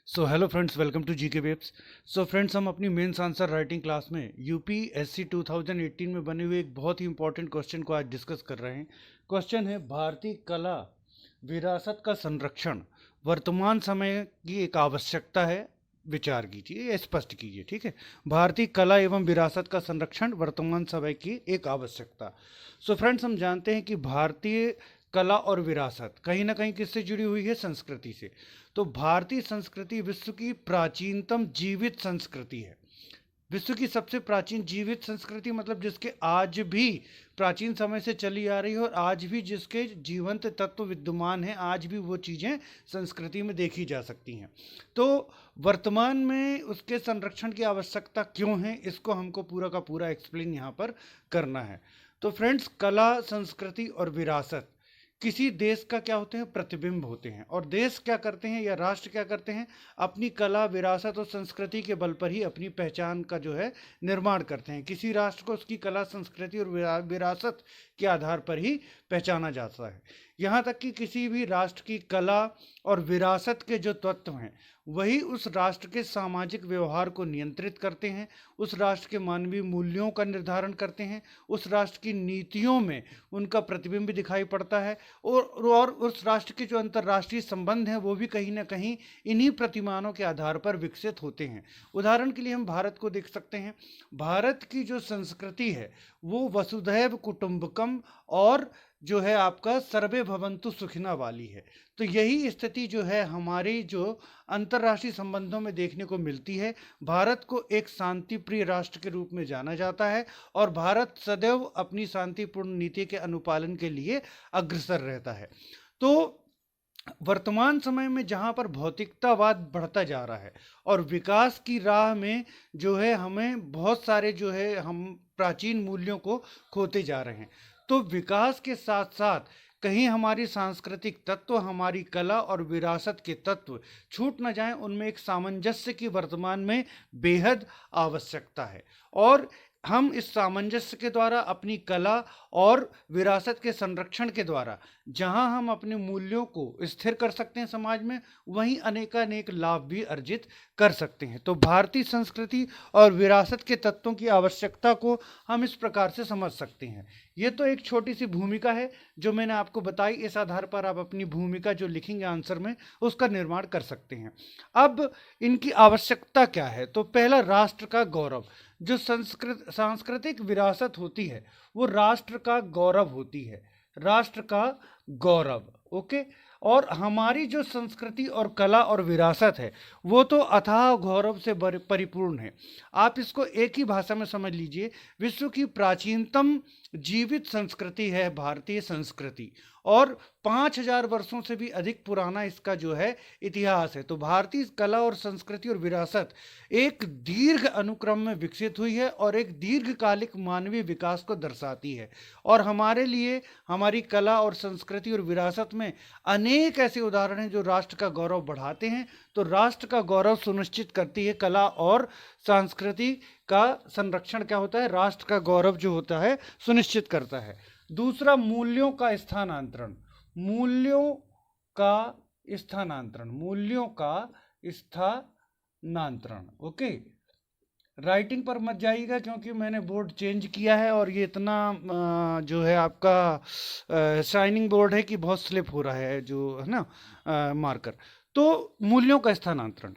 So hello friends, welcome to GK webs. So friends, हम अपनी mains answer writing class में UPSC 2018 में बने हुए एक बहुत ही इंपॉर्टेंट क्वेश्चन को आज डिस्कस कर रहे हैं। क्वेश्चन है, भारतीय कला विरासत का संरक्षण वर्तमान समय की एक आवश्यकता है। विचार कीजिए या स्पष्ट कीजिए। ठीक है, भारतीय कला एवं विरासत का संरक्षण वर्तमान समय की एक आवश्यकता। सो फ्रेंड्स, हम जानते हैं कि भारतीय कला और विरासत कहीं ना कहीं किससे जुड़ी हुई है? संस्कृति से। तो भारतीय संस्कृति विश्व की प्राचीनतम जीवित संस्कृति है। विश्व की सबसे प्राचीन जीवित संस्कृति मतलब जिसके आज भी प्राचीन समय से चली आ रही है और आज भी जिसके जीवंत तत्व विद्यमान हैं, आज भी वो चीज़ें संस्कृति में देखी जा सकती हैं। तो वर्तमान में उसके संरक्षण की आवश्यकता क्यों है, इसको हमको पूरा का पूरा एक्सप्लेन यहाँ पर करना है। तो फ्रेंड्स, कला, संस्कृति और विरासत किसी देश का क्या होते हैं? प्रतिबिंब होते हैं। और देश क्या करते हैं या राष्ट्र क्या करते हैं? अपनी कला, विरासत और संस्कृति के बल पर ही अपनी पहचान का जो है निर्माण करते हैं। किसी राष्ट्र को उसकी कला, संस्कृति और विरासत के आधार पर ही पहचाना जाता है। यहाँ तक कि किसी भी राष्ट्र की कला और विरासत के जो तत्व हैं वही उस राष्ट्र के सामाजिक व्यवहार को नियंत्रित करते हैं, उस राष्ट्र के मानवीय मूल्यों का निर्धारण करते हैं, उस राष्ट्र की नीतियों में उनका प्रतिबिंब दिखाई पड़ता है और उस राष्ट्र के जो अंतर्राष्ट्रीय संबंध हैं वो भी कहीं ना कहीं इन्हीं प्रतिमानों के आधार पर विकसित होते हैं। उदाहरण के लिए हम भारत को देख सकते हैं। भारत की जो संस्कृति है वो वसुधैव कुटुंबकम और जो है आपका सर्वे भवन्तु सुखिना वाली है। तो यही स्थिति जो है हमारी जो अंतर्राष्ट्रीय संबंधों में देखने को मिलती है। भारत को एक शांति प्रिय राष्ट्र के रूप में जाना जाता है और भारत सदैव अपनी शांतिपूर्ण नीति के अनुपालन के लिए अग्रसर रहता है। तो वर्तमान समय में जहाँ पर भौतिकतावाद बढ़ता जा रहा है और विकास की राह में जो है हमें बहुत सारे जो है हम प्राचीन मूल्यों को खोते जा रहे हैं। तो विकास के साथ साथ कहीं हमारी सांस्कृतिक तत्व, हमारी कला और विरासत के तत्व छूट न जाएं, उनमें एक सामंजस्य की वर्तमान में बेहद आवश्यकता है। और हम इस सामंजस्य के द्वारा अपनी कला और विरासत के संरक्षण के द्वारा जहां हम अपने मूल्यों को स्थिर कर सकते हैं समाज में, वहीं अनेकानेक लाभ भी अर्जित कर सकते हैं। तो भारतीय संस्कृति और विरासत के तत्वों की आवश्यकता को हम इस प्रकार से समझ सकते हैं। ये तो एक छोटी सी भूमिका है जो मैंने आपको बताई। इस आधार पर आप अपनी भूमिका जो लिखेंगे आंसर में उसका निर्माण कर सकते हैं। अब इनकी आवश्यकता क्या है? तो पहला, राष्ट्र का गौरव। जो सांस्कृतिक विरासत होती है वो राष्ट्र का गौरव होती है, राष्ट्र का गौरव। ओके। और हमारी जो संस्कृति और कला और विरासत है वो तो अथाह गौरव से परिपूर्ण है। आप इसको एक ही भाषा में समझ लीजिए, विश्व की प्राचीनतम जीवित संस्कृति है भारतीय संस्कृति और 5000 वर्षों से भी अधिक पुराना इसका जो है इतिहास है। तो भारतीय कला और संस्कृति और विरासत एक दीर्घ अनुक्रम में विकसित हुई है और एक दीर्घकालिक मानवीय विकास को दर्शाती है। और हमारे लिए हमारी कला और संस्कृति और विरासत में अनेक ऐसे उदाहरण हैं जो राष्ट्र का गौरव बढ़ाते हैं। तो राष्ट्र का गौरव सुनिश्चित करती है कला और संस्कृति का संरक्षण। क्या होता है? राष्ट्र का गौरव जो होता है सुनिश्चित करता है। दूसरा, मूल्यों का स्थानांतरण। मूल्यों का स्थानांतरण, मूल्यों का स्थानांतरण। ओके। राइटिंग पर मत जाइएगा क्योंकि मैंने बोर्ड चेंज किया है और ये इतना जो है आपका शाइनिंग बोर्ड है कि बहुत स्लिप हो रहा है जो है ना मार्कर। तो मूल्यों का स्थानांतरण,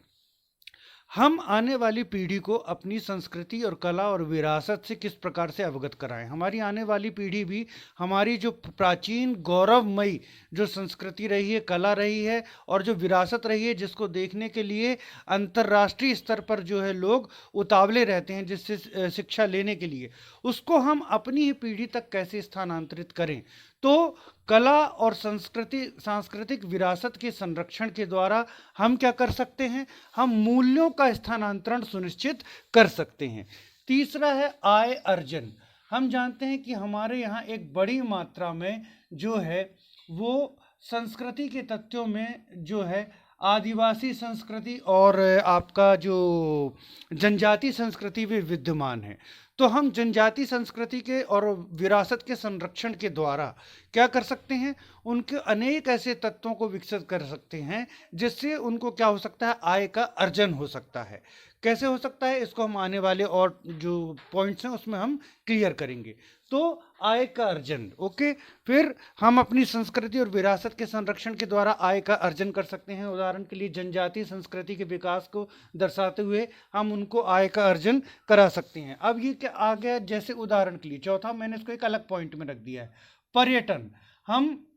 हम आने वाली पीढ़ी को अपनी संस्कृति और कला और विरासत से किस प्रकार से अवगत कराएं। हमारी आने वाली पीढ़ी भी हमारी जो प्राचीन गौरवमयी जो संस्कृति रही है, कला रही है और जो विरासत रही है, जिसको देखने के लिए अंतर्राष्ट्रीय स्तर पर जो है लोग उतावले रहते हैं जिससे शिक्षा लेने के लिए, उसको हम अपनी ही पीढ़ी तक कैसे स्थानांतरित करें। तो कला और सांस्कृतिक विरासत के संरक्षण के द्वारा हम क्या कर सकते हैं? हम मूल्यों का स्थानांतरण सुनिश्चित कर सकते हैं। तीसरा है आय अर्जन। हम जानते हैं कि हमारे यहाँ एक बड़ी मात्रा में जो है वो संस्कृति के तथ्यों में जो है आदिवासी संस्कृति और आपका जो जनजाति संस्कृति भी विद्यमान है। तो हम जनजाति संस्कृति के और विरासत के संरक्षण के द्वारा क्या कर सकते हैं, उनके अनेक ऐसे तत्वों को विकसित कर सकते हैं जिससे उनको क्या हो सकता है, आय का अर्जन हो सकता है। कैसे हो सकता है, इसको हम आने वाले और जो पॉइंट्स हैं उसमें हम क्लियर करेंगे। तो आय का अर्जन, ओके। फिर हम अपनी संस्कृति और विरासत के संरक्षण के द्वारा आय का अर्जन कर सकते हैं। उदाहरण के लिए जनजातीय संस्कृति के विकास को दर्शाते हुए हम उनको आय का अर्जन करा सकते हैं। अब ये क्या आ गया, जैसे उदाहरण के लिए चौथा मैंने इसको एक अलग पॉइंट में रख दिया है, पर्यटन। हम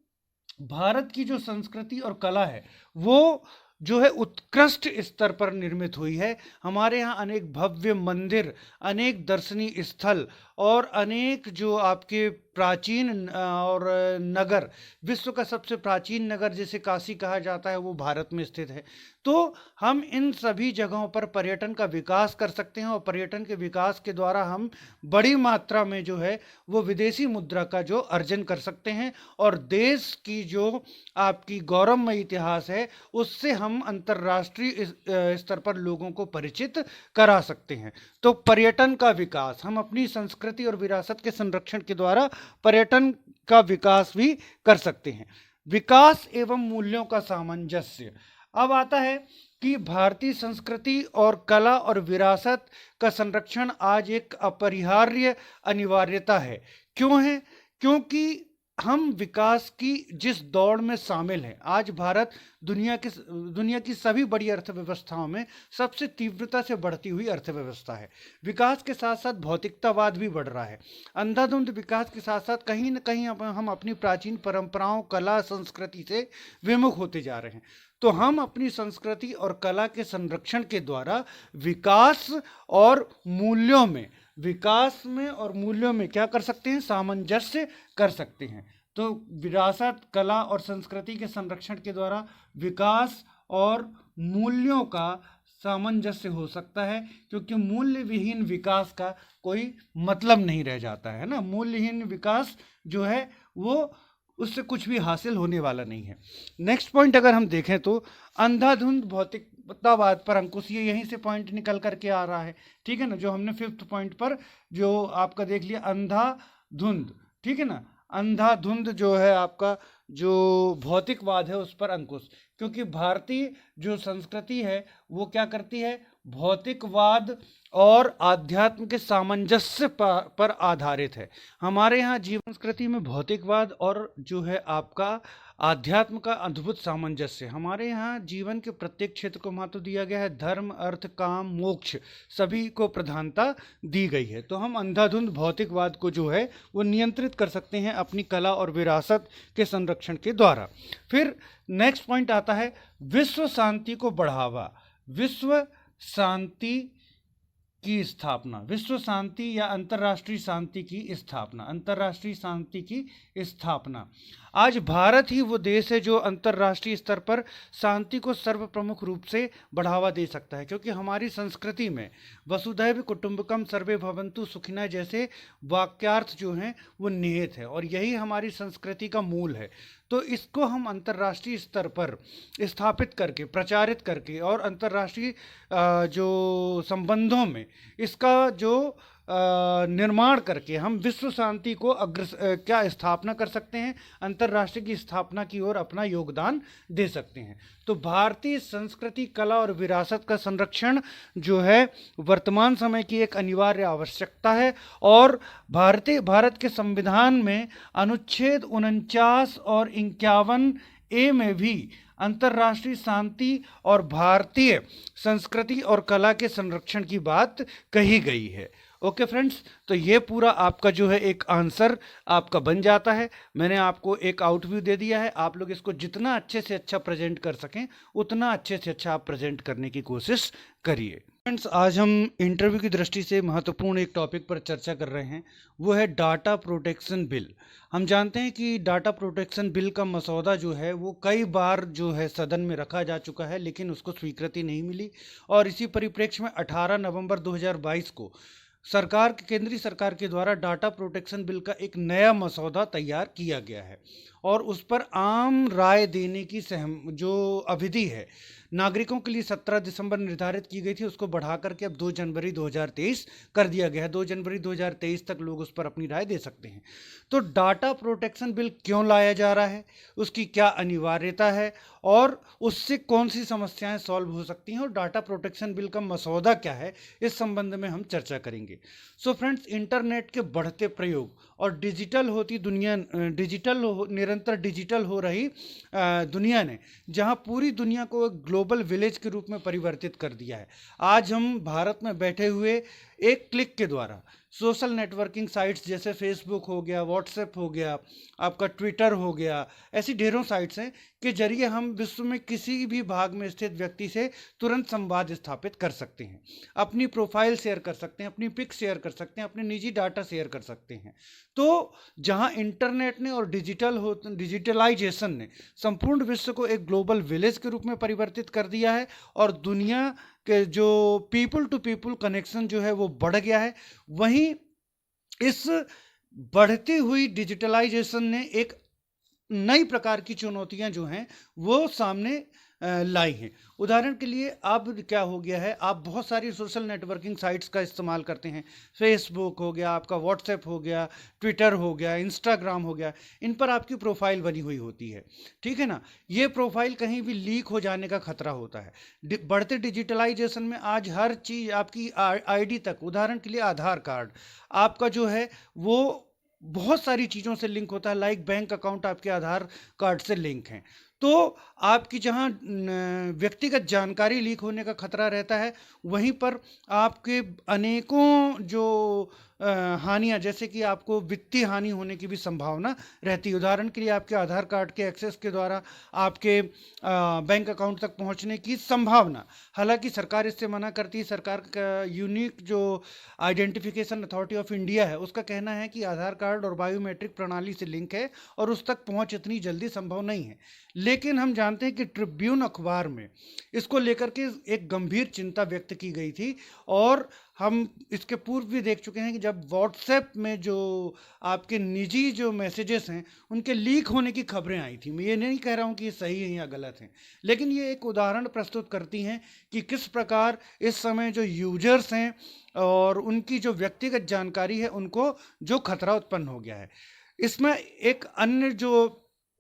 भारत की जो संस्कृति और कला है वो जो है उत्कृष्ट स्तर पर निर्मित हुई है। हमारे यहाँ अनेक भव्य मंदिर, अनेक दर्शनीय स्थल और अनेक जो आपके प्राचीन और नगर, विश्व का सबसे प्राचीन नगर जिसे काशी कहा जाता है वो भारत में स्थित है। तो हम इन सभी जगहों पर पर्यटन का विकास कर सकते हैं और पर्यटन के विकास के द्वारा हम बड़ी मात्रा में जो है वो विदेशी मुद्रा का जो अर्जन कर सकते हैं और देश की जो आपकी गौरवमय इतिहास है उससे हम अंतर्राष्ट्रीय स्तर पर लोगों को परिचित करा सकते हैं। तो पर्यटन का विकास, हम अपनी संस्कृति और विरासत के संरक्षण के द्वारा पर्यटन का विकास भी कर सकते हैं। विकास एवं मूल्यों का सामंजस्य। अब आता है कि भारतीय संस्कृति और कला और विरासत का संरक्षण आज एक अपरिहार्य अनिवार्यता है। क्यों है? क्योंकि हम विकास की जिस दौड़ में शामिल हैं, आज भारत दुनिया की सभी बड़ी अर्थव्यवस्थाओं में सबसे तीव्रता से बढ़ती हुई अर्थव्यवस्था है। विकास के साथ साथ भौतिकतावाद भी बढ़ रहा है। अंधाधुंध विकास के साथ साथ कहीं न कहीं हम अपनी प्राचीन परंपराओं, कला, संस्कृति से विमुख होते जा रहे हैं। तो हम अपनी संस्कृति और कला के संरक्षण के द्वारा विकास और मूल्यों में क्या कर सकते हैं, सामंजस्य कर सकते हैं। तो विरासत, कला और संस्कृति के संरक्षण के द्वारा विकास और मूल्यों का सामंजस्य हो सकता है, क्योंकि मूल्य विहीन विकास का कोई मतलब नहीं रह जाता है ना। मूल्यहीन विकास जो है वो उससे कुछ भी हासिल होने वाला नहीं है। नेक्स्ट पॉइंट अगर हम देखें तो अंधाधुंध भौतिकतावाद पर अंकुश, ये यहीं से पॉइंट निकल करके आ रहा है, ठीक है ना। जो हमने 5th पॉइंट पर जो आपका देख लिया अंधाधुंध, ठीक है ना। अंधाधुंध जो है आपका जो भौतिकवाद है उस पर अंकुश, क्योंकि भारतीय जो संस्कृति है वो क्या करती है, भौतिकवाद और आध्यात्म के सामंजस्य पर आधारित है। हमारे यहाँ जीवन संस्कृति में भौतिकवाद और जो है आपका आध्यात्म का अद्भुत सामंजस्य। हमारे यहाँ जीवन के प्रत्येक क्षेत्र को महत्व दिया गया है। धर्म, अर्थ, काम, मोक्ष सभी को प्रधानता दी गई है। तो हम अंधाधुंध भौतिकवाद को जो है वो नियंत्रित कर सकते हैं अपनी कला और विरासत के संरक्षण के द्वारा। फिर नेक्स्ट पॉइंट आता है विश्व शांति को बढ़ावा। विश्व शांति की स्थापना, विश्व शांति या अंतर्राष्ट्रीय शांति की स्थापना, अंतर्राष्ट्रीय शांति की स्थापना। आज भारत ही वो देश है जो अंतर्राष्ट्रीय स्तर पर शांति को सर्वप्रमुख रूप से बढ़ावा दे सकता है, क्योंकि हमारी संस्कृति में वसुधैव कुटुंबकम सर्वे भवन्तु सुखिनः जैसे वाक्यार्थ जो हैं वो निहित है और यही हमारी संस्कृति का मूल है। तो इसको हम अंतर्राष्ट्रीय स्तर पर स्थापित करके, प्रचारित करके और अंतर्राष्ट्रीय जो संबंधों में इसका जो निर्माण करके हम विश्व शांति को क्या स्थापना कर सकते हैं, अंतर्राष्ट्रीय की स्थापना की ओर अपना योगदान दे सकते हैं। तो भारतीय संस्कृति, कला और विरासत का संरक्षण जो है वर्तमान समय की एक अनिवार्य आवश्यकता है और भारत के संविधान में अनुच्छेद 49 और 51A में भी अंतर्राष्ट्रीय शांति और भारतीय संस्कृति और कला के संरक्षण की बात कही गई है। ओके फ्रेंड्स, तो ये पूरा आपका जो है एक आंसर आपका बन जाता है। मैंने आपको एक आउटव्यू दे दिया है। आप लोग इसको जितना अच्छे से अच्छा प्रेजेंट कर सकें उतना अच्छे से अच्छा आप प्रेजेंट करने की कोशिश करिए। फ्रेंड्स, आज हम इंटरव्यू की दृष्टि से महत्वपूर्ण एक टॉपिक पर चर्चा कर रहे हैं, वो है डाटा प्रोटेक्शन बिल। हम जानते हैं कि डाटा प्रोटेक्शन बिल का मसौदा जो है वो कई बार जो है सदन में रखा जा चुका है, लेकिन उसको स्वीकृति नहीं मिली और इसी परिप्रेक्ष्य में 18 नवंबर 2022 को केंद्रीय सरकार के द्वारा डाटा प्रोटेक्शन बिल का एक नया मसौदा तैयार किया गया है और उस पर आम राय देने की जो अवधि है नागरिकों के लिए 17 दिसंबर निर्धारित की गई थी, उसको बढ़ा करके अब 2 जनवरी 2023 कर दिया गया है। 2 जनवरी 2023 तक लोग उस पर अपनी राय दे सकते हैं। तो डाटा प्रोटेक्शन बिल क्यों लाया जा रहा है, उसकी क्या अनिवार्यता है और उससे कौन सी समस्याएं सॉल्व हो सकती हैं और डाटा प्रोटेक्शन बिल का मसौदा क्या है, इस संबंध में हम चर्चा करेंगे। सो फ्रेंड्स, इंटरनेट के बढ़ते प्रयोग और डिजिटल होती दुनिया, निरंतर डिजिटल हो रही दुनिया ने जहां पूरी दुनिया को एक ग्लोबल विलेज के रूप में परिवर्तित कर दिया है। आज हम भारत में बैठे हुए एक क्लिक के द्वारा सोशल नेटवर्किंग साइट्स जैसे फेसबुक हो गया, व्हाट्सएप हो गया, आपका ट्विटर हो गया, ऐसी ढेरों साइट्स हैं के जरिए हम विश्व में किसी भी भाग में स्थित व्यक्ति से तुरंत संवाद स्थापित कर सकते हैं, अपनी प्रोफाइल शेयर कर सकते हैं, अपनी पिक शेयर कर सकते हैं, अपने निजी डाटा शेयर कर सकते हैं। तो जहां इंटरनेट ने और डिजिटलाइजेशन ने संपूर्ण विश्व को एक ग्लोबल विलेज के रूप में परिवर्तित कर दिया है और दुनिया के जो पीपल टू पीपल कनेक्शन जो है वो बढ़ गया है, वहीं इस बढ़ती हुई डिजिटलाइजेशन ने एक नई प्रकार की चुनौतियां जो हैं वो सामने लाई हैं। उदाहरण के लिए अब क्या हो गया है, आप बहुत सारी सोशल नेटवर्किंग साइट्स का इस्तेमाल करते हैं, फेसबुक हो गया, आपका व्हाट्सएप हो गया, ट्विटर हो गया, इंस्टाग्राम हो गया, इन पर आपकी प्रोफाइल बनी हुई होती है, ठीक है ना। ये प्रोफाइल कहीं भी लीक हो जाने का खतरा होता है। बढ़ते डिजिटलाइजेशन में आज हर चीज़ आपकी आईडी तक, उदाहरण के लिए आधार कार्ड आपका जो है वो बहुत सारी चीज़ों से लिंक होता है, लाइक बैंक अकाउंट आपके आधार कार्ड से लिंक हैं। तो आपकी जहाँ व्यक्तिगत जानकारी लीक होने का खतरा रहता है, वहीं पर आपके अनेकों जो हानियाँ, जैसे कि आपको वित्तीय हानि होने की भी संभावना रहती है। उदाहरण के लिए आपके आधार कार्ड के एक्सेस के द्वारा आपके बैंक अकाउंट तक पहुंचने की संभावना, हालांकि सरकार इससे मना करती है। सरकार का यूनिक जो आइडेंटिफिकेशन अथॉरिटी ऑफ इंडिया है, उसका कहना है कि आधार कार्ड और बायोमेट्रिक प्रणाली से लिंक है और उस तक पहुंच इतनी जल्दी संभव नहीं है। लेकिन हम जानते हैं कि ट्रिब्यून अखबार में इसको लेकर के एक गंभीर चिंता व्यक्त की गई थी और हम इसके पूर्व भी देख चुके हैं कि जब व्हाट्सएप में जो आपके निजी जो मैसेजेस हैं उनके लीक होने की खबरें आई थी। मैं ये नहीं कह रहा हूँ कि ये सही है या गलत है, लेकिन ये एक उदाहरण प्रस्तुत करती हैं कि किस प्रकार इस समय जो यूजर्स हैं और उनकी जो व्यक्तिगत जानकारी है उनको जो खतरा उत्पन्न हो गया है। इसमें एक अन्य जो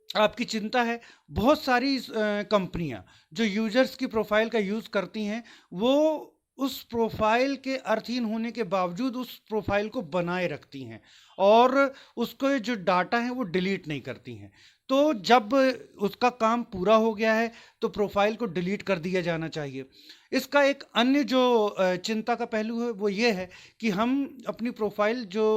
आपकी चिंता है, बहुत सारी कंपनियां जो यूजर्स की प्रोफाइल का यूज़ करती हैं, वो उस प्रोफाइल के अर्थहीन होने के बावजूद उस प्रोफाइल को बनाए रखती हैं और उसको जो डाटा है वो डिलीट नहीं करती हैं। तो जब उसका काम पूरा हो गया है तो प्रोफाइल को डिलीट कर दिया जाना चाहिए। इसका एक अन्य जो चिंता का पहलू है वो ये है कि हम अपनी प्रोफाइल जो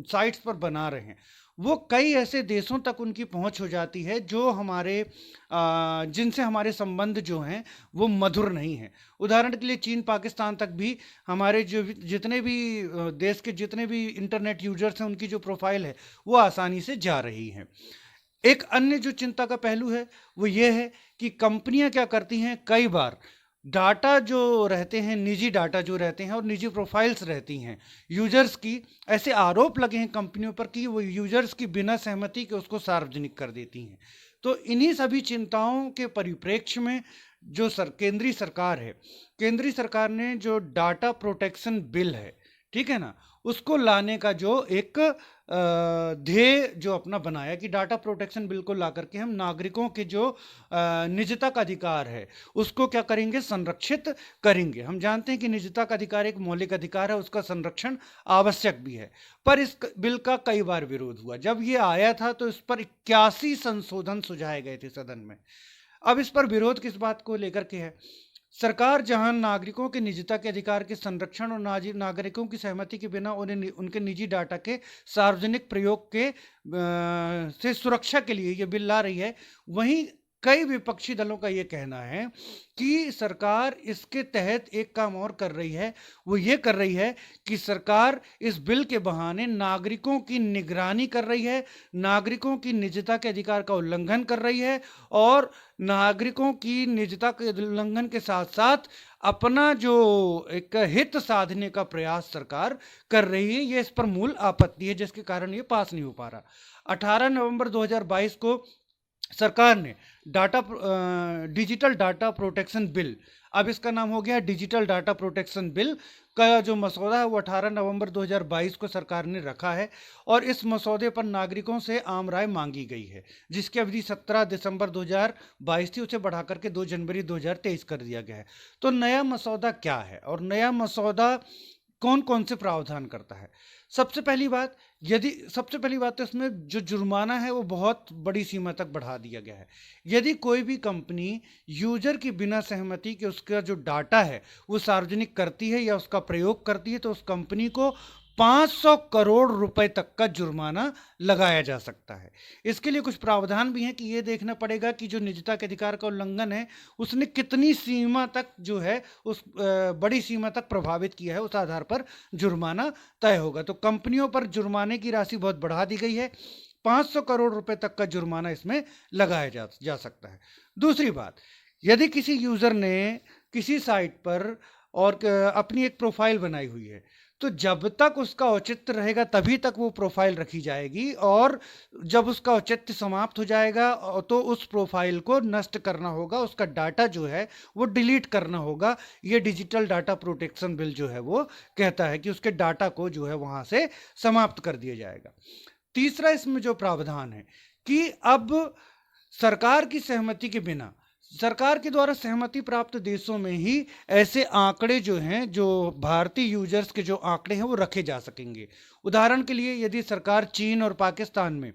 साइट्स पर बना रहे हैं वो कई ऐसे देशों तक उनकी पहुंच हो जाती है जो हमारे जिनसे हमारे संबंध जो हैं वो मधुर नहीं हैं। उदाहरण के लिए चीन पाकिस्तान तक भी हमारे जो जितने भी देश के जितने भी इंटरनेट यूजर्स हैं उनकी जो प्रोफाइल है वो आसानी से जा रही हैं। एक अन्य जो चिंता का पहलू है वो ये है कि कंपनियां क्या करती हैं, कई बार डाटा जो रहते हैं, निजी डाटा जो रहते हैं और निजी प्रोफाइल्स रहती हैं यूजर्स की, ऐसे आरोप लगे हैं कंपनियों पर कि वो यूजर्स की बिना सहमति के उसको सार्वजनिक कर देती हैं। तो इन्हीं सभी चिंताओं के परिप्रेक्ष्य में जो केंद्रीय सरकार है, केंद्रीय सरकार ने जो डाटा प्रोटेक्शन बिल है, ठीक है ना, उसको लाने का जो एक ध्येय जो अपना बनाया कि डाटा प्रोटेक्शन बिल को ला करके हम नागरिकों के जो निजता का अधिकार है उसको क्या करेंगे, संरक्षित करेंगे। हम जानते हैं कि निजता का अधिकार एक मौलिक अधिकार है, उसका संरक्षण आवश्यक भी है। पर इस बिल का कई बार विरोध हुआ। जब ये आया था तो इस पर 81 संशोधन सुझाए गए थे सदन में। अब इस पर विरोध किस बात को लेकर के है? सरकार जहां नागरिकों के निजता के अधिकार के संरक्षण और नागरिकों की सहमति के बिना उन्हें उनके निजी डाटा के सार्वजनिक प्रयोग के से सुरक्षा के लिए ये बिल ला रही है, वहीं कई विपक्षी दलों का ये कहना है कि सरकार इसके तहत एक काम और कर रही है, वो ये कर रही है कि सरकार इस बिल के बहाने नागरिकों की निगरानी कर रही है, नागरिकों की निजता के अधिकार का उल्लंघन कर रही है और नागरिकों की निजता के उल्लंघन के साथ साथ अपना जो एक हित साधने का प्रयास सरकार कर रही है। ये इस पर मूल आपत्ति है जिसके कारण ये पास नहीं हो पा रहा। 18 नवंबर 2022 को सरकार ने डिजिटल डाटा प्रोटेक्शन बिल, अब इसका नाम हो गया डिजिटल डाटा प्रोटेक्शन बिल का जो मसौदा है वो 18 नवंबर 2022 को सरकार ने रखा है और इस मसौदे पर नागरिकों से आम राय मांगी गई है, जिसकी अवधि 17 दिसंबर 2022 थी, उसे बढ़ाकर के 2 जनवरी 2023 कर दिया गया है। तो नया मसौदा क्या है और नया मसौदा कौन कौन से प्रावधान करता है? सबसे पहली बात तो इसमें जो जुर्माना है वो बहुत बड़ी सीमा तक बढ़ा दिया गया है। यदि कोई भी कंपनी यूजर की बिना सहमति के उसका जो डाटा है वो सार्वजनिक करती है या उसका प्रयोग करती है तो उस कंपनी को 500 करोड़ रुपए तक का जुर्माना लगाया जा सकता है। इसके लिए कुछ प्रावधान भी हैं कि ये देखना पड़ेगा कि जो निजता के अधिकार का उल्लंघन है उसने कितनी सीमा तक जो है उस बड़ी सीमा तक प्रभावित किया है, उस आधार पर जुर्माना तय होगा। तो कंपनियों पर जुर्माने की राशि बहुत बढ़ा दी गई है, 500 करोड़ रुपए तक का जुर्माना इसमें लगाया जा सकता है। दूसरी बात, यदि किसी यूजर ने किसी साइट पर और अपनी एक प्रोफाइल बनाई हुई है तो जब तक उसका औचित्य रहेगा तभी तक वो प्रोफाइल रखी जाएगी और जब उसका औचित्य समाप्त हो जाएगा तो उस प्रोफाइल को नष्ट करना होगा, उसका डाटा जो है वो डिलीट करना होगा। ये डिजिटल डाटा प्रोटेक्शन बिल जो है वो कहता है कि उसके डाटा को जो है वहां से समाप्त कर दिया जाएगा। तीसरा इसमें जो प्रावधान है कि अब सरकार की सहमति के बिना, सरकार के द्वारा सहमति प्राप्त देशों में ही ऐसे आंकड़े जो हैं, जो भारतीय यूजर्स के जो आंकड़े हैं वो रखे जा सकेंगे। उदाहरण के लिए यदि सरकार चीन और पाकिस्तान में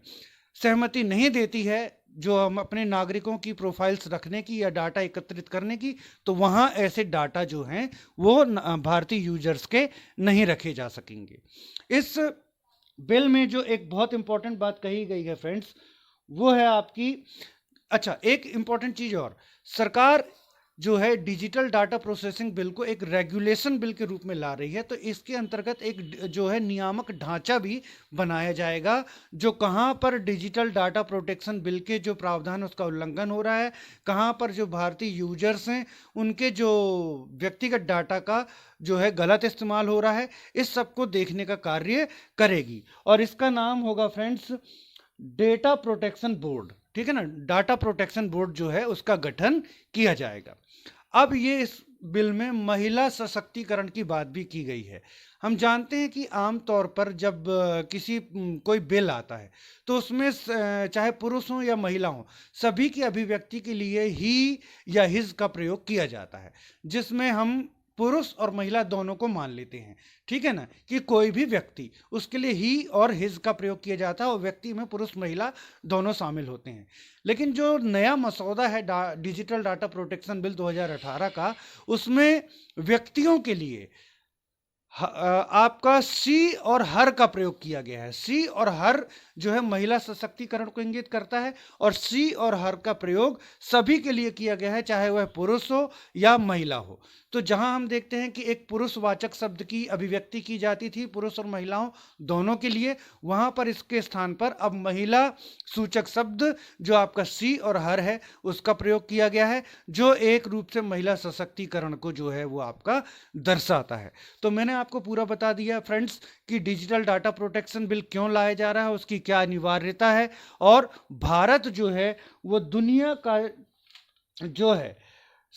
सहमति नहीं देती है जो हम अपने नागरिकों की प्रोफाइल्स रखने की या डाटा एकत्रित करने की, तो वहाँ ऐसे डाटा जो हैं वो भारतीय यूजर्स के नहीं रखे जा सकेंगे। इस बिल में जो एक बहुत इंपॉर्टेंट बात कही गई है फ्रेंड्स, वो है आपकी, अच्छा एक इंपॉर्टेंट चीज और, सरकार जो है डिजिटल डाटा प्रोसेसिंग बिल को एक रेगुलेशन बिल के रूप में ला रही है। तो इसके अंतर्गत एक जो है नियामक ढांचा भी बनाया जाएगा जो कहां पर डिजिटल डाटा प्रोटेक्शन बिल के जो प्रावधान उसका उल्लंघन हो रहा है, कहां पर जो भारतीय यूजर्स हैं उनके जो व्यक्तिगत डाटा का जो है गलत इस्तेमाल हो रहा है, इस सब को देखने का कार्य करेगी। और इसका नाम होगा फ्रेंड्स डेटा प्रोटेक्शन बोर्ड, ठीक है ना। डाटा प्रोटेक्शन बोर्ड जो है उसका गठन किया जाएगा। अब ये इस बिल में महिला सशक्तिकरण की बात भी की गई है। हम जानते हैं कि आमतौर पर जब कोई बिल आता है तो उसमें चाहे पुरुष हो या महिला हो, सभी की अभिव्यक्ति के लिए ही या हिज का प्रयोग किया जाता है, जिसमें हम पुरुष और महिला दोनों को मान लेते हैं, ठीक है ना, कि कोई भी व्यक्ति उसके लिए ही और हिज का प्रयोग किया जाता है और व्यक्ति में पुरुष महिला दोनों शामिल होते हैं। लेकिन जो नया मसौदा है डिजिटल डाटा प्रोटेक्शन बिल 2018 का, उसमें व्यक्तियों के लिए आपका सी और हर का प्रयोग किया गया है। सी और हर जो है महिला सशक्तिकरण को इंगित करता है और सी और हर का प्रयोग सभी के लिए किया गया है, चाहे वह पुरुष हो या महिला हो। तो जहां हम देखते हैं कि एक पुरुषवाचक शब्द की अभिव्यक्ति की जाती थी पुरुष और महिलाओं दोनों के लिए, वहां पर इसके स्थान पर अब महिला सूचक शब्द जो आपका सी और हर है उसका प्रयोग किया गया है, जो एक रूप से महिला सशक्तिकरण को जो है वो आपका दर्शाता है। तो मैंने आपको पूरा बता दिया फ्रेंड्स कि डिजिटल डाटा प्रोटेक्शन बिल क्यों लाया जा रहा है, उसकी क्या अनिवार्यता है, और भारत जो है वो दुनिया का जो है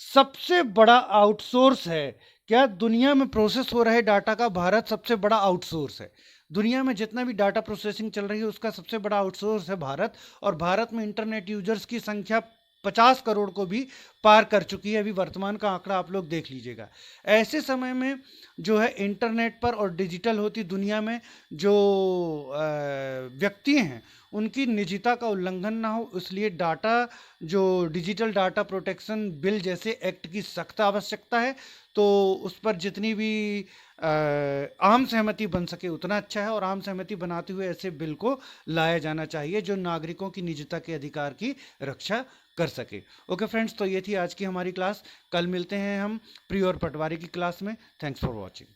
सबसे बड़ा आउटसोर्स है। क्या दुनिया में प्रोसेस हो रहे डाटा का भारत सबसे बड़ा आउटसोर्स है। दुनिया में जितना भी डाटा प्रोसेसिंग चल रही है उसका सबसे बड़ा आउटसोर्स है भारत, और भारत में इंटरनेट यूजर्स की संख्या 50 करोड़ को भी पार कर चुकी है। अभी वर्तमान का आंकड़ा आप लोग देख लीजिएगा। ऐसे समय में जो है इंटरनेट पर और डिजिटल होती दुनिया में जो व्यक्ति हैं उनकी निजता का उल्लंघन ना हो, इसलिए डाटा जो डिजिटल डाटा प्रोटेक्शन बिल जैसे एक्ट की सख्त आवश्यकता है। तो उस पर जितनी भी आम सहमति बन सके उतना अच्छा है, और आम सहमति बनाते हुए ऐसे बिल को लाया जाना चाहिए जो नागरिकों की निजता के अधिकार की रक्षा कर सके। ओके फ्रेंड्स, तो ये थी आज की हमारी क्लास। कल मिलते हैं हम प्रिय और पटवारी की क्लास में। Thanks for watching.